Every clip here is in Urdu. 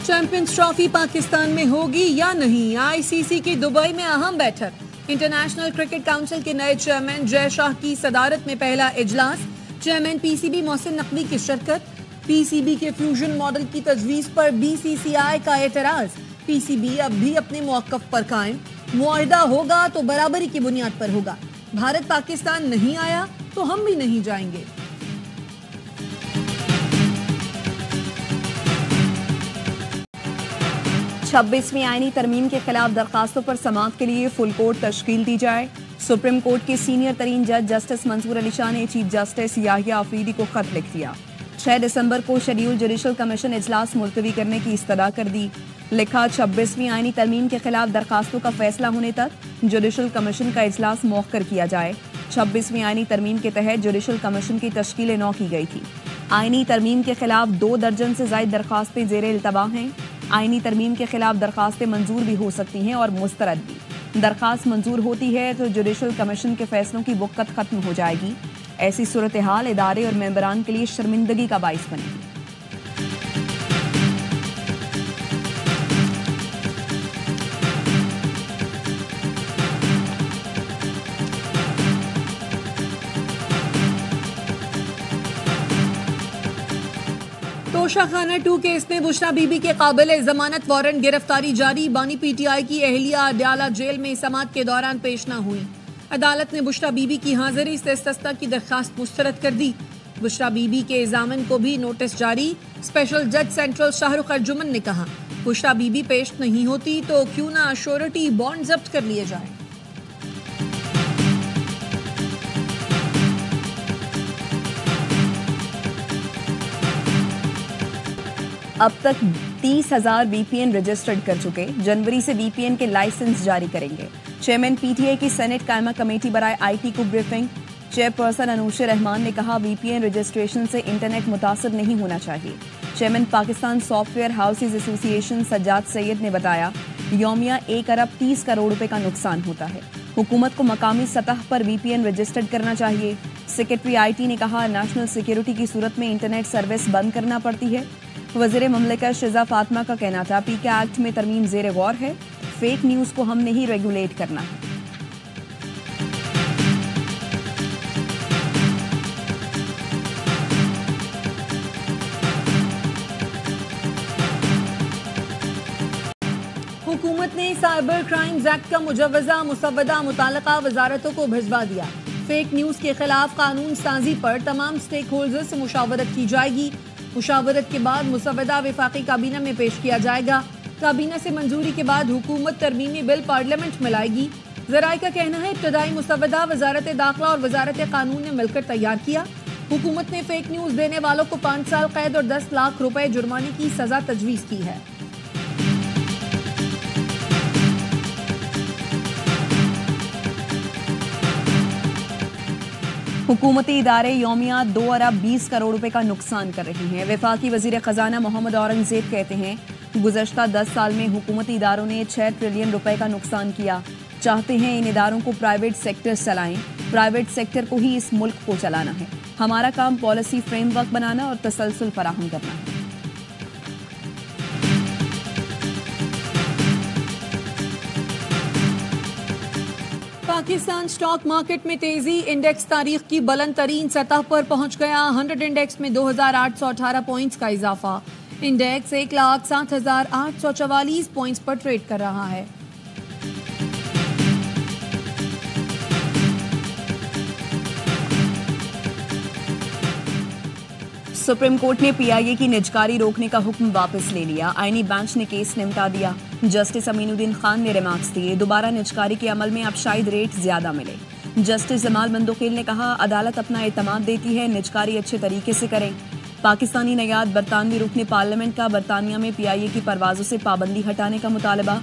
چیمپئنز ٹرافی پاکستان میں ہوگی یا نہیں؟ آئی سی سی کی دبئی میں اہم بیٹھک۔ انٹرنیشنل کرکٹ کونسل کے نئے چیئرمین جے شاہ کی صدارت میں پہلا اجلاس۔ Chairman P C B Mohsin Naqvi کی شرکت۔ پی سی بی کے فیوژن ماڈل کی تجویز پر بی سی سی آئی کا اعتراض۔ پی سی بی اب بھی اپنے موقف پر قائم۔ معاہدہ ہوگا تو برابری کی بنیاد پر ہوگا۔ بھارت پاکستان نہیں آیا تو ہم بھی نہیں جائیں گے۔ 26ویں آئینی ترمیم کے خلاف درخواستوں پر سماعت کے لیے فل کورٹ تشکیل دی جائے۔ سپریم کورٹ کے سینئر ترین جج جسٹس منصور علی شاہ نے چیف جسٹس یاحییٰ آفریدی کو خط لکھ دیا۔ 6 دسمبر کو شیڈیول جوڈیشل کمیشن اجلاس ملتوی کرنے کی استدعا کر دی۔ لکھا 26ویں آئینی ترمیم کے خلاف درخواستوں کا فیصلہ ہونے تک جوڈیشل کمیشن کا اجلاس مؤخر کیا جائے۔ 26ویں آئینی ترمیم کے تحت جوڈیشل کمیشن کی تشکیل نو کی گئی تھی۔ آئینی ترمیم کے خلاف 2 درجن سے زائد درخواستیں زیر التوا ہیں۔ آئینی ترمیم کے خلاف درخواستیں منظور بھی ہو سکتی ہیں اور مسترد بھی۔ درخواست منظور ہوتی ہے تو جوڈیشل کمیشن کے فیصلوں کی وقت ختم ہو جائے گی۔ ایسی صورتحال ادارے اور ممبران کے لیے شرمندگی کا باعث بنے گی۔ توشہ خانہ 2 کیس میں بشریٰ بی بی کے قابل ضمانت وارنٹ گرفتاری جاری۔ بانی پی ٹی آئی کی اہلیہ اڈیالہ جیل میں سماعت کے دوران پیش نہ ہوئی۔ عدالت نے بشریٰ بی بی کی حاضری سے استثناء کی درخواست مسترد کر دی۔ بشریٰ بی بی کے ضامن کو بھی نوٹس جاری۔ اسپیشل جج سینٹرل شاہ رخ ارجمن نے کہا بشریٰ بی بی پیش نہیں ہوتی تو کیوں نہ شورٹی بانڈ ضبط کر لیے جائیں۔ اب تک 30,000 وی پی این رجسٹرڈ کر چکے۔ جنوری سے وی پی این کے لائسنس جاری کریں گے۔ چیئرمین پی ٹی آئی کی سینٹ قائمہ کمیٹی برائے آئی ٹی کو بریفنگ۔ چیئرپرسن انوش رحمان نے کہا وی پی این رجسٹریشن سے انٹرنیٹ متاثر نہیں ہونا چاہیے۔ Chairman Pakistan soft where houses ایسوسی ایشن سجاد سید نے بتایا یومیہ 1 ارب 30 کروڑ روپے کا نقصان ہوتا ہے۔ حکومت کو مقامی سطح پر وی پی این رجسٹرڈ کرنا چاہیے۔ سیکرٹری آئی ٹی نے کہا نیشنل سیکیورٹی کی صورت میں انٹرنیٹ سروس بند کرنا پڑتی ہے۔ وزیر مملکت شہزاد فاطمہ کا کہنا تھا پی کے ایکٹ میں ترمیم زیر غور ہے۔ فیک نیوز کو ہم نے ہی ریگولیٹ کرنا ہے۔ حکومت نے سائبر کرائمز ایکٹ کا مجوزہ مسودہ متعلقہ وزارتوں کو بھجوا دیا۔ فیک نیوز کے خلاف قانون سازی پر تمام سٹیک ہولڈر سے مشاورت کی جائے گی۔ مشاورت کے بعد مسودہ وفاقی کابینہ میں پیش کیا جائے گا۔ کابینہ سے منظوری کے بعد حکومت ترمیمی بل پارلیمنٹ میں لائے گی۔ ذرائع کا کہنا ہے ابتدائی مسودہ وزارت داخلہ اور وزارت قانون نے مل کر تیار کیا۔ حکومت نے فیک نیوز دینے والوں کو 5 سال قید اور 10 لاکھ روپے جرمانے کی سزا تجویز کی ہے۔ حکومتی ادارے یومیہ 2 ارب 20 کروڑ روپے کا نقصان کر رہے ہیں۔ وفاقی وزیر خزانہ محمد اورنگزیب کہتے ہیں گزشتہ 10 سال میں حکومتی اداروں نے 6 ٹریلین روپے کا نقصان کیا۔ چاہتے ہیں ان اداروں کو پرائیویٹ سیکٹر چلائیں۔ پرائیویٹ سیکٹر کو ہی اس ملک کو چلانا ہے۔ ہمارا کام پالیسی فریم ورک بنانا اور تسلسل فراہم کرنا ہے۔ پاکستان سٹاک مارکیٹ میں تیزی۔ انڈیکس تاریخ کی بلند ترین سطح پر پہنچ گیا۔ 100 انڈیکس میں 2818 پوائنٹس کا اضافہ۔ انڈیکس 1,07,844 پوائنٹس پر ٹریڈ کر رہا ہے۔ سپریم کورٹ نے پی آئی اے کی نجکاری روکنے کا حکم واپس لے لیا۔ آئینی بینچ نے کیس نمٹا دیا۔ جسٹس امین الدین خان نے ریمارکس دیے دوبارہ نجکاری کے عمل میں اب شاید ریٹ زیادہ ملے۔ جسٹس جمال مندوخیل نے کہا عدالت اپنا اعتماد دیتی ہے، نجکاری اچھے طریقے سے کریں۔ پاکستانی نیاد برطانوی رکن پارلیمنٹ کا برطانیہ میں پی آئی اے کی پروازوں سے پابندی ہٹانے کا مطالبہ۔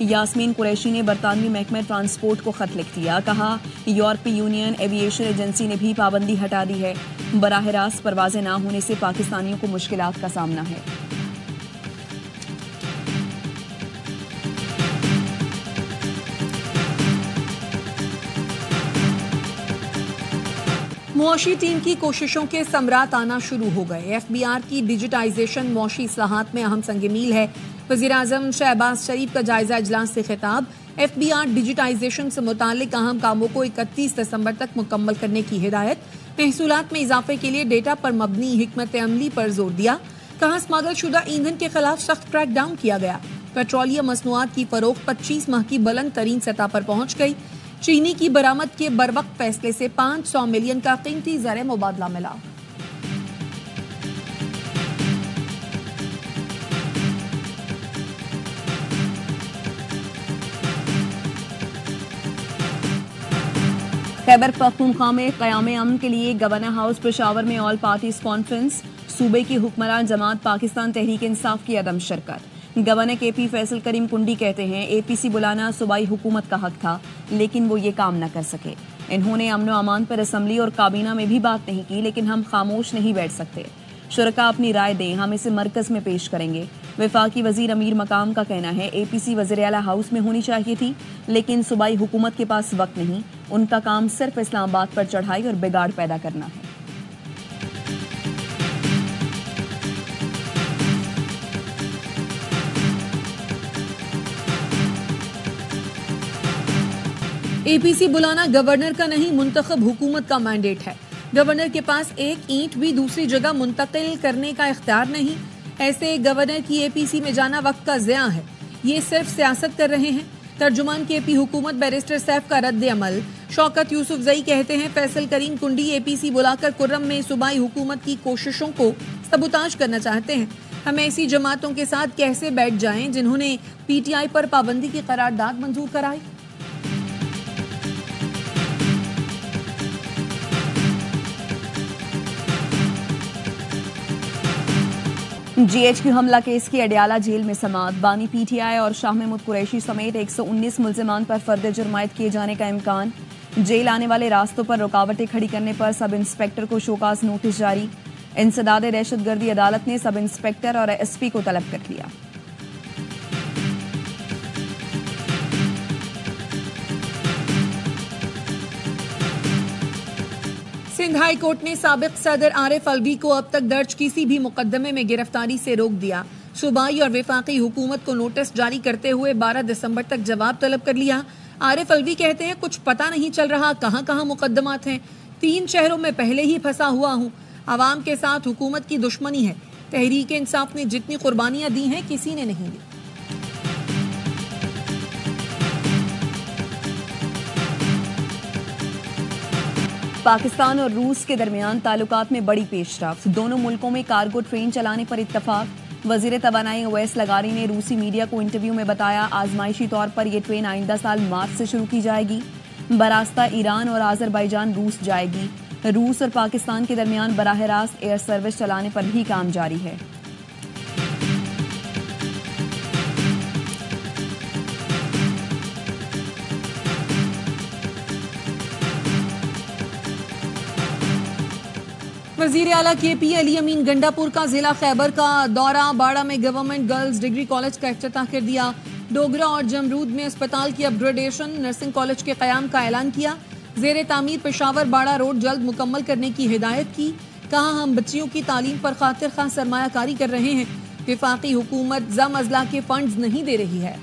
یاسمین قریشی نے برطانوی محکمہ ٹرانسپورٹ کو خط لکھ دیا، کہا یورپی یونین ایوییشن ایجنسی نے بھی پابندی ہٹا دی ہے۔ براہ راست پروازیں نہ ہونے سے پاکستانیوں کو مشکلات کا سامنا ہے۔ معاشی ٹیم کی کوششوں کے ثمرات آنا شروع ہو گئے. FBR کی ڈیجیٹائزیشن معاشی اصلاحات میں اہم سنگ میل ہے. وزیراعظم شہباز شریف کا جائزہ اجلاس سے خطاب. FBR ڈیجیٹائزیشن سے متعلق اہم کاموں کو 31 دسمبر تک مکمل کرنے کی ہدایت. محصولات میں اضافے کے لیے ڈیٹا پر مبنی حکمت عملی پر زور دیا. کہا اسمگل شدہ ایندھن کے خلاف سخت کریک ڈاؤن کیا گیا. پیٹرولیم مصنوعات کی فروخت 25 ماہ کی بلند ترین سطح پر پہنچ گئی. چینی کی برآمد کے بروقت فیصلے سے 500 ملین کا قیمتی زر مبادلہ ملا. خیبر پختونخوا میں قیام امن کے لیے گورنر ہاؤس پشاور میں آل پارٹیز کانفرنس. صوبے کی حکمران جماعت پاکستان تحریک انصاف کی عدم شرکت. گورنر KP فیصل کریم کنڈی کہتے ہیں APC بلانا صوبائی حکومت کا حق تھا لیکن وہ یہ کام نہ کر سکے. انہوں نے امن و امان پر اسمبلی اور کابینہ میں بھی بات نہیں کی لیکن ہم خاموش نہیں بیٹھ سکتے. شرکاء اپنی رائے دیں, ہم اسے مرکز میں پیش کریں گے. وفاقی وزیر امیر مقام کا کہنا ہے APC وزیر اعلیٰ ہاؤس میں ہونی چاہیے تھی لیکن صوبائی حکومت کے پاس وقت نہیں. ان کا کام صرف اسلام آباد پر چڑھائی اور بگاڑ پیدا کرنا ہے. APC بلانا گورنر کا نہیں منتخب حکومت کا مینڈیٹ ہے. گورنر کے پاس ایک اینٹ بھی دوسری جگہ منتقل کرنے کا اختیار نہیں. ایسے گورنر کی APC میں جانا وقت کا ضیاع ہے. یہ صرف سیاست کر رہے ہیں. ترجمان KP حکومت بیرسٹر سیف کا رد عمل. شوکت یوسف زئی کہتے ہیں فیصل کریم کنڈی APC بلا کر کرم میں صوبائی حکومت کی کوششوں کو سبوتاژ کرنا چاہتے ہیں. ہم ایسی جماعتوں کے ساتھ کیسے بیٹھ جائیں جنہوں نے PTI پر پابندی کی قرارداد منظور کرائی. GHQ حملہ کیس کی اڈیالہ جیل میں سماعت. بانی PTI اور شاہ محمود قریشی سمیت 119 ملزمان پر فرد جرم عائد کیے جانے کا امکان. جیل آنے والے راستوں پر رکاوٹیں کھڑی کرنے پر سب انسپکٹر کو شوکاز نوٹس جاری. انسداد دہشت گردی عدالت نے سب انسپکٹر اور SP کو طلب کر لیا. سندھ ہائی کورٹ نے سابق صدر عارف الوی کو اب تک درج کسی بھی مقدمے میں گرفتاری سے روک دیا. صوبائی اور وفاقی حکومت کو نوٹس جاری کرتے ہوئے 12 دسمبر تک جواب طلب کر لیا. عارف الوی کہتے ہیں کچھ پتہ نہیں چل رہا کہاں کہاں مقدمات ہیں. 3 شہروں میں پہلے ہی پھنسا ہوا ہوں. عوام کے ساتھ حکومت کی دشمنی ہے. تحریک انصاف نے جتنی قربانیاں دی ہیں کسی نے نہیں دی. پاکستان اور روس کے درمیان تعلقات میں بڑی پیش رفت. دونوں ملکوں میں کارگو ٹرین چلانے پر اتفاق. وزیر توانائی اویس لغاری نے روسی میڈیا کو انٹرویو میں بتایا آزمائشی طور پر یہ ٹرین آئندہ سال مارچ سے شروع کی جائے گی. براستہ ایران اور آذربائیجان روس جائے گی. روس اور پاکستان کے درمیان براہ راست ایئر سروس چلانے پر بھی کام جاری ہے. وزیر اعلیٰ KP علی امین گنڈاپور کا ضلع خیبر کا دورہ. باڑہ میں گورنمنٹ گرلز ڈگری کالج کا افتتاح کر دیا. ڈوگرا اور جمرود میں اسپتال کی اپ گریڈیشن. نرسنگ کالج کے قیام کا اعلان کیا. زیر تعمیر پشاور باڑہ روڈ جلد مکمل کرنے کی ہدایت کی. کہا ہم بچیوں کی تعلیم پر خاطر خواہ سرمایہ کاری کر رہے ہیں. وفاقی حکومت زم اضلاع کے فنڈز نہیں دے رہی ہے.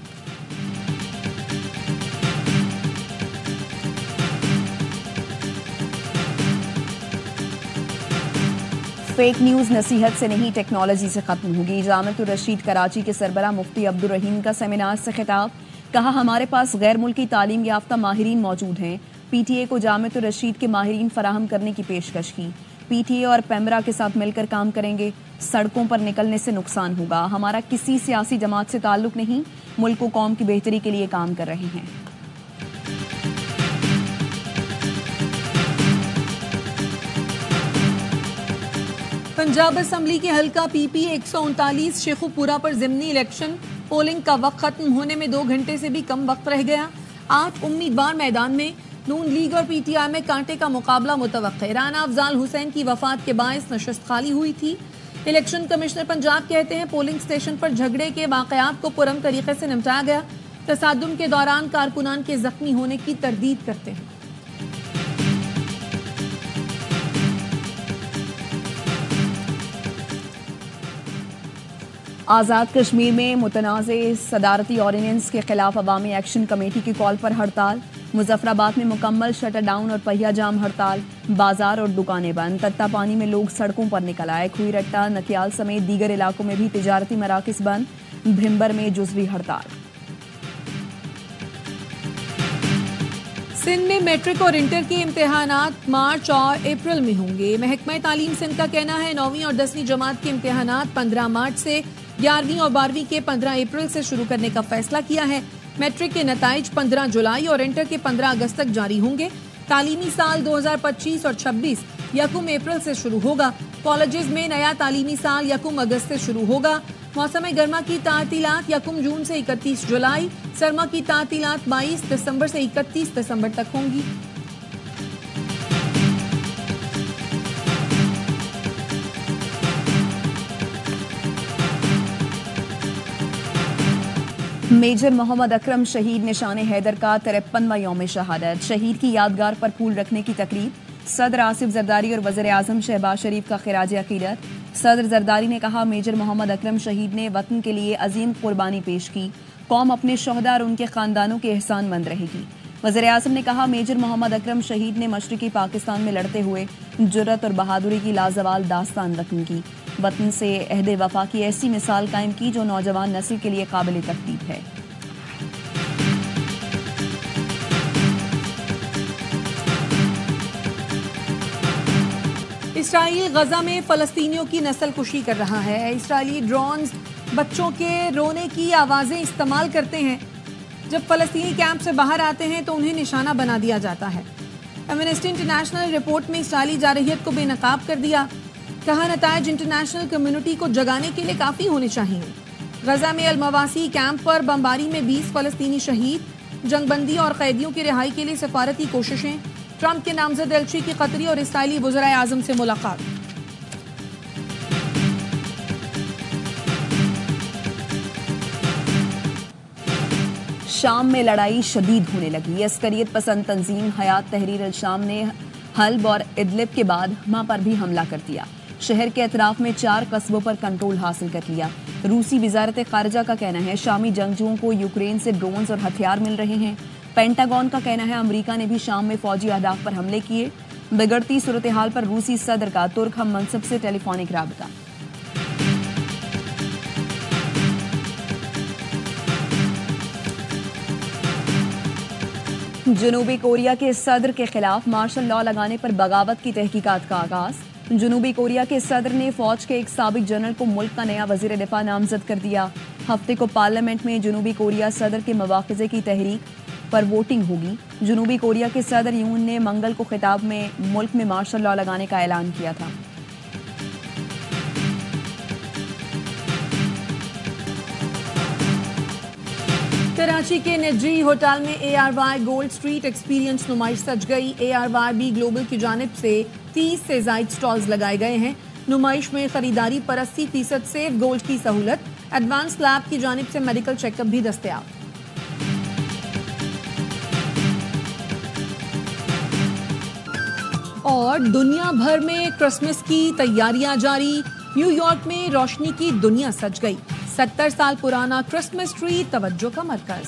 فیک نیوز نصیحت سے نہیں ٹیکنالوجی سے ختم ہوگی. جامعۃ الرشید کراچی کے سربراہ مفتی عبدالرحیم کا سیمینار سے خطاب. کہا ہمارے پاس غیر ملکی تعلیم یافتہ ماہرین موجود ہیں. PTA کو جامعۃ الرشید کے ماہرین فراہم کرنے کی پیشکش کی. PTA اور پیمرا کے ساتھ مل کر کام کریں گے. سڑکوں پر نکلنے سے نقصان ہوگا. ہمارا کسی سیاسی جماعت سے تعلق نہیں. ملک و قوم کی بہتری کے لیے کام کر رہے ہیں. پنجاب اسمبلی کے حلقہ PP 139 شیخو پورہ پر ضمنی الیکشن. پولنگ کا وقت ختم ہونے میں 2 گھنٹے سے بھی کم وقت رہ گیا. 8 امیدوار میدان میں. نون لیگ اور PTI میں کانٹے کا مقابلہ متوقع. رانا افضال حسین کی وفات کے باعث نشست خالی ہوئی تھی. الیکشن کمشنر پنجاب کہتے ہیں پولنگ سٹیشن پر جھگڑے کے واقعات کو پرامن طریقے سے نمٹایا گیا. تصادم کے دوران کارکنان کے زخمی ہونے کی تردید کرتے ہیں. آزاد کشمیر میں متنازع صدارتی آرڈیننس کے خلاف عوامی ایکشن کمیٹی کی کال پر ہڑتال، مظفر آباد میں مکمل شٹر ڈاؤن اور پہیا جام ہڑتال، بازار اور دکانیں بند، تتا پانی میں لوگ سڑکوں پر نکل آئے، کھوئی رٹا، نکیال سمیت دیگر علاقوں میں بھی تجارتی مراکز بند، بھمبر میں جزوی ہڑتال۔ سندھ میں میٹرک اور انٹر کے امتحانات مارچ اور اپریل میں ہوں گے۔ محکمہ تعلیم سندھ کا کہنا ہے 9ویں اور 10ویں جماعت کے امتحانات 15 مارچ سے، 11ویں اور 12ویں کے 15 اپریل سے شروع کرنے کا فیصلہ کیا ہے۔ میٹرک کے نتائج 15 جولائی اور انٹر کے 15 اگست تک جاری ہوں گے۔ تعلیمی سال 2025 اور 26 یکم اپریل سے شروع ہوگا۔ کالجز میں نیا تعلیمی سال یکم اگست سے شروع ہوگا۔ موسم گرما کی تعطیلات یکم جون سے 31 جولائی، سرما کی تعطیلات 22 دسمبر سے 31 دسمبر تک ہوں گی۔ میجر محمد اکرم شہید نشان حیدر کا 53واں یوم شہادت، شہید کی یادگار پر پھول رکھنے کی تقریب، صدر آصف زرداری اور وزیر اعظم شہباز شریف کا خراج عقیدت۔ صدر زرداری نے کہا میجر محمد اکرم شہید نے وطن کے لیے عظیم قربانی پیش کی، قوم اپنے شہداء اور ان کے خاندانوں کے احسان مند رہے گی۔ وزیر اعظم نے کہا میجر محمد اکرم شہید نے مشرقی پاکستان میں لڑتے ہوئے جرأت اور بہادری کی لازوال داستان رقم کی، وطن سے عہد وفا کی ایسی مثال قائم کی جو نوجوان نسل کے لیے قابل تقلید ہے۔ اسرائیل غزہ میں فلسطینیوں کی نسل کشی کر رہا ہے۔ اسرائیلی ڈرونز بچوں کے رونے کی آوازیں استعمال کرتے ہیں۔ جب فلسطینی کیمپ سے باہر آتے ہیں تو انہیں نشانہ بنا دیا جاتا ہے۔ ایمنسٹی انٹرنیشنل رپورٹ میں اسرائیلی جارحیت کو بے نقاب کر دیا، کہا نتائج انٹرنیشنل کمیونٹی کو جگانے کے لیے کافی ہونے چاہیے۔ غزہ میں المواسی کیمپ پر بمباری میں 20 فلسطینی شہید، جنگ بندی اور قیدیوں کی رہائی کے لیے سفارتی کوششیں، ٹرمپ کے نامزد ایلچی کی قطری اور اسرائیلی وزرائے اعظم سے ملاقات۔ شام میں لڑائی شدید ہونے لگی۔ عسکریت پسند تنظیم حیات تحریر الشام نے حلب اور ادلب کے بعد ہما پر بھی حملہ کر دیا، شہر کے اطراف میں 4 قصبوں پر کنٹرول حاصل کر لیا۔ روسی وزارت خارجہ کا کہنا ہے شامی جنگجوؤں کو یوکرین سے ڈرونز اور ہتھیار مل رہے ہیں۔ پینٹاگون کا کہنا ہے امریکہ نے بھی شام میں فوجی اہداف پر حملے کیے۔ بگڑتی صورتحال پر روسی صدر کا ترک ہم منصب سے ٹیلی فونک رابطہ۔ جنوبی کوریا کے صدر کے خلاف مارشل لا لگانے پر بغاوت کی تحقیقات کا آغاز۔ جنوبی کوریا کے صدر نے فوج کے ایک سابق جنرل کو ملک کا نیا وزیر دفاع نامزد کر دیا۔ ہفتے کو پارلیمنٹ میں جنوبی کوریا صدر کے مواخذے کی تحریک پر ووٹنگ ہوگی۔ جنوبی کوریا کے صدر یون نے منگل کو خطاب میں ملک میں مارشل لا لگانے کا اعلان کیا تھا۔ کراچی کے نجی ہوٹل میں ARY گولڈ سٹریٹ ایکسپیرینس نمائش سج گئی۔ ARYB گلوبل کی جانب سے 30 سے زائد سٹالز لگائے گئے ہیں۔ نمائش میں خریداری پر 80% سیف گولڈ کی سہولت، ایڈوانس لیب کی جانب سے میڈیکل چیک اپ بھی دستیاب۔ اور دنیا بھر میں کرسمس کی تیاریاں جاری، نیو یارک میں روشنی کی دنیا سج گئی، 70 سال پرانا کرسمس ٹری توجہ کا مرکز۔